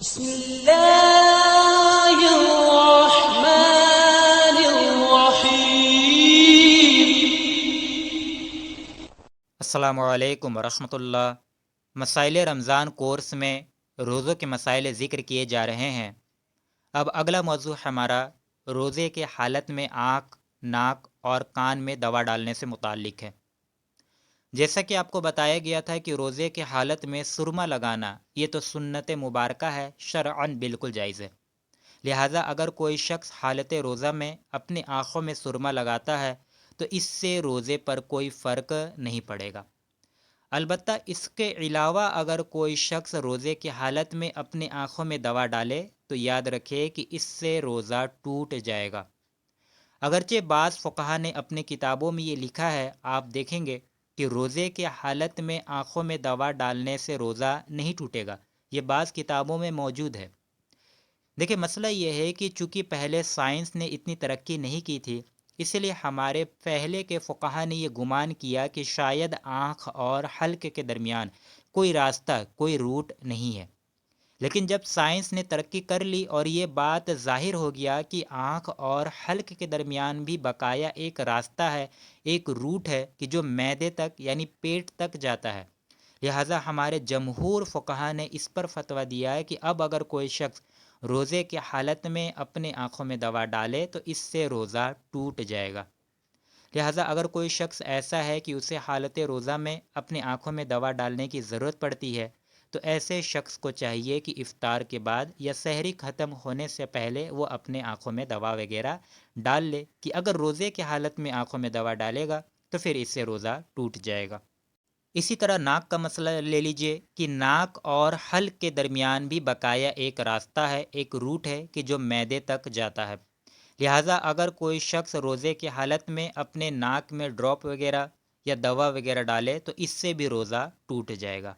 بسم اللہ الرحمن الرحیم۔ السلام علیکم ورحمۃ اللہ۔ مسائل رمضان کورس میں روزوں کے مسائل ذکر کیے جا رہے ہیں۔ اب اگلا موضوع ہمارا روزے کے حالت میں آنکھ، ناک اور کان میں دوا ڈالنے سے متعلق ہے۔ جیسا کہ آپ کو بتایا گیا تھا کہ روزے کے حالت میں سرما لگانا یہ تو سنت مبارکہ ہے، شرعاً بالکل جائز ہے۔ لہٰذا اگر کوئی شخص حالت روزہ میں اپنی آنکھوں میں سرما لگاتا ہے تو اس سے روزے پر کوئی فرق نہیں پڑے گا۔ البتہ اس کے علاوہ اگر کوئی شخص روزے کی حالت میں اپنی آنکھوں میں دوا ڈالے تو یاد رکھے کہ اس سے روزہ ٹوٹ جائے گا۔ اگرچہ بعض فقہا نے اپنی کتابوں میں یہ لکھا ہے، آپ دیکھیں گے کہ روزے کی حالت میں آنکھوں میں دوا ڈالنے سے روزہ نہیں ٹوٹے گا، یہ بعض کتابوں میں موجود ہے۔ دیکھیں مسئلہ یہ ہے کہ چونکہ پہلے سائنس نے اتنی ترقی نہیں کی تھی، اس لیے ہمارے پہلے کے فقہا نے یہ گمان کیا کہ شاید آنکھ اور حلق کے درمیان کوئی راستہ، کوئی روٹ نہیں ہے۔ لیکن جب سائنس نے ترقی کر لی اور یہ بات ظاہر ہو گیا کہ آنکھ اور حلق کے درمیان بھی بقایا ایک راستہ ہے، ایک روٹ ہے کہ جو معدے تک یعنی پیٹ تک جاتا ہے، لہٰذا ہمارے جمہور فقہا نے اس پر فتویٰ دیا ہے کہ اب اگر کوئی شخص روزے کی حالت میں اپنے آنکھوں میں دوا ڈالے تو اس سے روزہ ٹوٹ جائے گا۔ لہٰذا اگر کوئی شخص ایسا ہے کہ اسے حالت روزہ میں اپنی آنکھوں میں دوا ڈالنے کی ضرورت پڑتی ہے تو ایسے شخص کو چاہیے کہ افطار کے بعد یا سحری ختم ہونے سے پہلے وہ اپنے آنکھوں میں دوا وغیرہ ڈال لے، کہ اگر روزے کی حالت میں آنکھوں میں دوا ڈالے گا تو پھر اس سے روزہ ٹوٹ جائے گا۔ اسی طرح ناک کا مسئلہ لے لیجئے کہ ناک اور حلق کے درمیان بھی بقایا ایک راستہ ہے، ایک روٹ ہے کہ جو معدے تک جاتا ہے۔ لہٰذا اگر کوئی شخص روزے کی حالت میں اپنے ناک میں ڈراپ وغیرہ یا دوا وغیرہ ڈالے تو اس سے بھی روزہ ٹوٹ جائے گا۔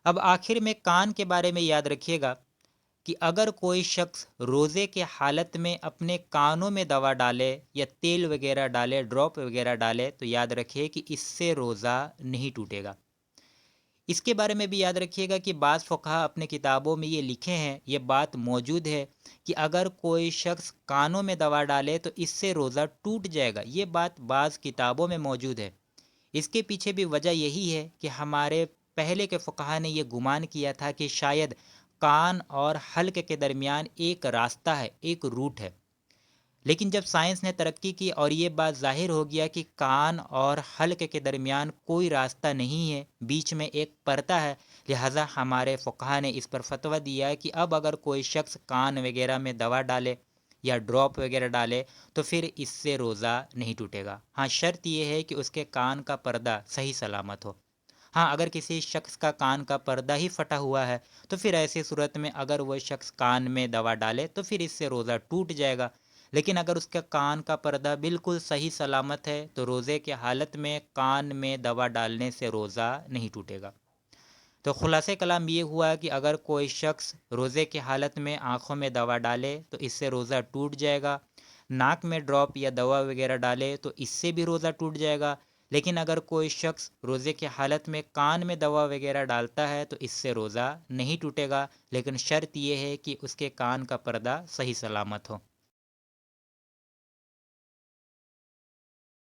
اب آخر میں کان کے بارے میں یاد رکھیے گا کہ اگر کوئی شخص روزے کے حالت میں اپنے کانوں میں دوا ڈالے یا تیل وغیرہ ڈالے، ڈراپ وغیرہ ڈالے تو یاد رکھیے کہ اس سے روزہ نہیں ٹوٹے گا۔ اس کے بارے میں بھی یاد رکھیے گا کہ بعض فقہا اپنے کتابوں میں یہ لکھے ہیں، یہ بات موجود ہے کہ اگر کوئی شخص کانوں میں دوا ڈالے تو اس سے روزہ ٹوٹ جائے گا، یہ بات بعض کتابوں میں موجود ہے۔ اس کے پیچھے بھی وجہ یہی ہے کہ ہمارے پہلے کے فقہا نے یہ گمان کیا تھا کہ شاید کان اور حلق کے درمیان ایک راستہ ہے، ایک روٹ ہے۔ لیکن جب سائنس نے ترقی کی اور یہ بات ظاہر ہو گیا کہ کان اور حلق کے درمیان کوئی راستہ نہیں ہے، بیچ میں ایک پردہ ہے، لہٰذا ہمارے فقہا نے اس پر فتویٰ دیا ہے کہ اب اگر کوئی شخص کان وغیرہ میں دوا ڈالے یا ڈراپ وغیرہ ڈالے تو پھر اس سے روزہ نہیں ٹوٹے گا۔ ہاں شرط یہ ہے کہ اس کے کان کا پردہ صحیح سلامت ہو۔ ہاں اگر کسی شخص کا کان کا پردہ ہی پھٹا ہوا ہے تو پھر ایسی صورت میں اگر وہ شخص کان میں دوا ڈالے تو پھر اس سے روزہ ٹوٹ جائے گا۔ لیکن اگر اس کا کان کا پردہ بالکل صحیح سلامت ہے تو روزے کی حالت میں کان میں دوا ڈالنے سے روزہ نہیں ٹوٹے گا۔ تو خلاصہ کلام یہ ہوا کہ اگر کوئی شخص روزے کی حالت میں آنکھوں میں دوا ڈالے تو اس سے روزہ ٹوٹ جائے گا، ناک میں ڈراپ یا دوا وغیرہ ڈالے تو اس سے بھی روزہ ٹوٹ جائے گا، لیکن اگر کوئی شخص روزے کی حالت میں کان میں دوا وغیرہ ڈالتا ہے تو اس سے روزہ نہیں ٹوٹے گا، لیکن شرط یہ ہے کہ اس کے کان کا پردہ صحیح سلامت ہو۔